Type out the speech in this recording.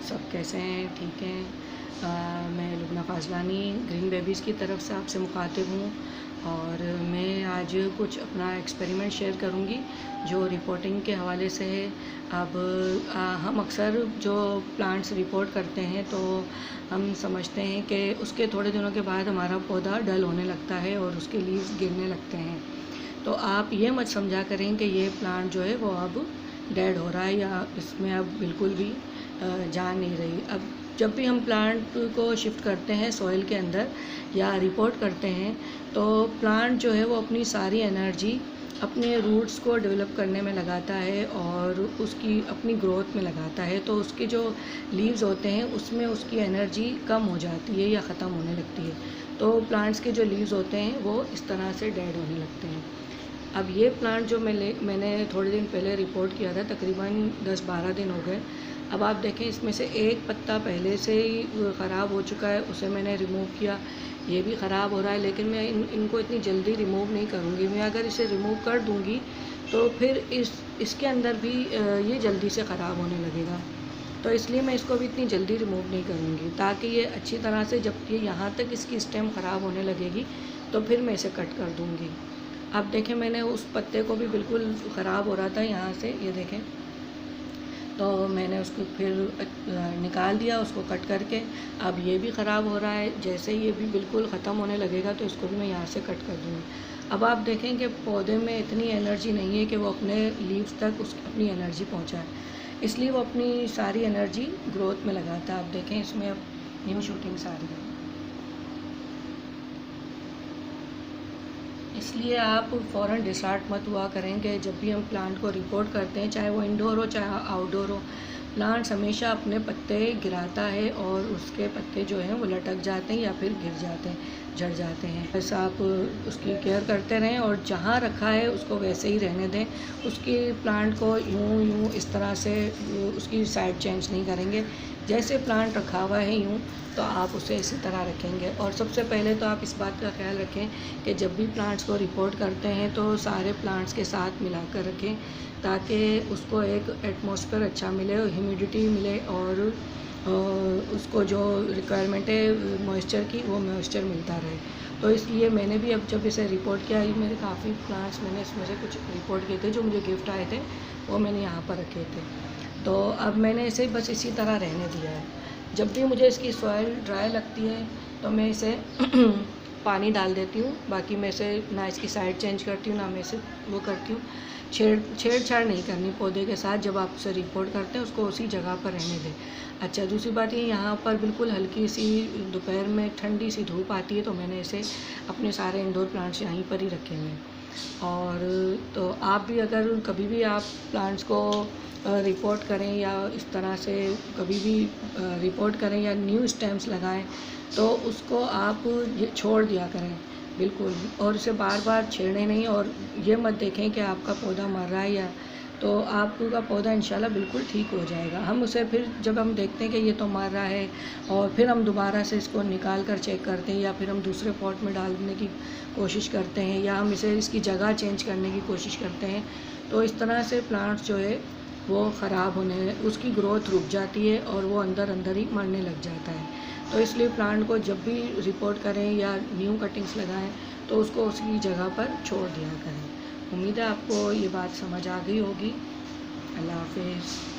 सब कैसे हैं? ठीक हैं। मैं लुबना फाजलानी ग्रीन बेबीज़ की तरफ से आपसे मुखातिब हूँ और मैं आज कुछ अपना एक्सपेरिमेंट शेयर करूँगी जो रिपोर्टिंग के हवाले से है। अब हम अक्सर जो प्लांट्स रिपोर्ट करते हैं तो हम समझते हैं कि उसके थोड़े दिनों के बाद हमारा पौधा डल होने लगता है और उसके लीव्स गिरने लगते हैं। तो आप ये मत समझा करें कि ये प्लांट जो है वो अब डेड हो रहा है या इसमें अब बिल्कुल भी जान नहीं रही। अब जब भी हम प्लांट को शिफ्ट करते हैं सॉइल के अंदर या रिपोर्ट करते हैं तो प्लांट जो है वो अपनी सारी एनर्जी अपने रूट्स को डेवलप करने में लगाता है और उसकी अपनी ग्रोथ में लगाता है। तो उसके जो लीव्स होते हैं उसमें उसकी एनर्जी कम हो जाती है या ख़त्म होने लगती है। तो प्लांट्स के जो लीव्स होते हैं वो इस तरह से डेड होने लगते हैं। अब ये प्लांट जो मैंने थोड़े दिन पहले रिपोर्ट किया था, तकरीबन 10-12 दिन हो गए। अब आप देखें इसमें से एक पत्ता पहले से ही ख़राब हो चुका है, उसे मैंने रिमूव किया, ये भी ख़राब हो रहा है। लेकिन मैं इनको इतनी जल्दी रिमूव नहीं करूँगी। मैं अगर इसे रिमूव कर दूँगी तो फिर इसके अंदर भी ये जल्दी से ख़राब होने लगेगा। तो इसलिए मैं इसको भी इतनी जल्दी रिमूव नहीं करूँगी ताकि ये अच्छी तरह से, जब ये यहाँ तक इसकी स्टेम ख़राब होने लगेगी तो फिर मैं इसे कट कर दूँगी। अब देखें मैंने उस पत्ते को भी बिल्कुल ख़राब हो रहा था यहाँ से, ये देखें, तो मैंने उसको फिर निकाल दिया उसको कट करके। अब ये भी ख़राब हो रहा है, जैसे ये भी बिल्कुल ख़त्म होने लगेगा तो इसको भी मैं यहाँ से कट कर दूँगी। अब आप देखें कि पौधे में इतनी एनर्जी नहीं है कि वो अपने लीव्स तक अपनी एनर्जी पहुँचाए, इसलिए वो अपनी सारी एनर्जी ग्रोथ में लगाता है। आप देखें इसमें अब न्यू शूटिंग्स आ रही है। इसलिए आप फ़ौरन डिसहार्ट मत हुआ करें कि जब भी हम प्लांट को रिपोर्ट करते हैं, चाहे वो इंडोर हो चाहे आउटडोर हो, प्लांट्स हमेशा अपने पत्ते गिराता है और उसके पत्ते जो हैं वो लटक जाते हैं या फिर गिर जाते हैं, झड़ जाते हैं। बस आप उसकी केयर करते रहें और जहाँ रखा है उसको वैसे ही रहने दें। उसकी प्लांट को यूँ इस तरह से उसकी साइड चेंज नहीं करेंगे। जैसे प्लांट रखा हुआ है यूँ, तो आप उसे इसी तरह रखेंगे। और सबसे पहले तो आप इस बात का ख्याल रखें कि जब भी प्लांट्स को रिपोर्ट करते हैं तो सारे प्लांट्स के साथ मिलाकर रखें ताकि उसको एक एटमॉस्फेयर अच्छा मिले और ह्यूमिडिटी मिले और उसको जो रिक्वायरमेंट है मॉइस्चर की, वो मॉइस्चर मिलता रहे। तो इसलिए मैंने भी अब जब इसे रिपोर्ट किया, ये मेरे काफ़ी प्लांट्स मैंने इसमें से कुछ रिपोर्ट किए थे जो मुझे गिफ्ट आए थे, वो मैंने यहाँ पर रखे थे। तो अब मैंने इसे बस इसी तरह रहने दिया है। जब भी मुझे इसकी सॉइल ड्राई लगती है तो मैं इसे पानी डाल देती हूँ। बाकी मैं इसे ना इसकी साइड चेंज करती हूँ ना मैं इसे वो करती हूँ। छेड़छाड़ नहीं करनी पौधे के साथ। जब आप उसे रिपोर्ट करते हैं उसको उसी जगह पर रहने दें। अच्छा, दूसरी बात ये, यहाँ पर बिल्कुल हल्की सी दोपहर में ठंडी सी धूप आती है तो मैंने इसे अपने सारे इंडोर प्लांट्स यहीं पर ही रखे हुए हैं। और तो आप भी अगर कभी भी आप प्लांट्स को रिपोर्ट करें या इस तरह से कभी भी रिपोर्ट करें या न्यू स्टेम्स लगाएं तो उसको आप ये छोड़ दिया करें बिल्कुल, और उसे बार बार छेड़ें नहीं। और ये मत देखें कि आपका पौधा मर रहा है, या तो आपका पौधा इंशाल्लाह बिल्कुल ठीक हो जाएगा। हम उसे फिर जब हम देखते हैं कि ये तो मर रहा है और फिर हम दोबारा से इसको निकाल कर चेक करते हैं या फिर हम दूसरे पॉट में डालने की कोशिश करते हैं या हम इसे इसकी जगह चेंज करने की कोशिश करते हैं, तो इस तरह से प्लांट्स जो है वो ख़राब होने, उसकी ग्रोथ रुक जाती है और वो अंदर अंदर ही मरने लग जाता है। तो इसलिए प्लांट को जब भी रिपोर्ट करें या न्यू कटिंग्स लगाएं तो उसको उसकी जगह पर छोड़ दिया करें। उम्मीद है आपको ये बात समझ आ गई होगी। अल्लाह हाफ़िज़।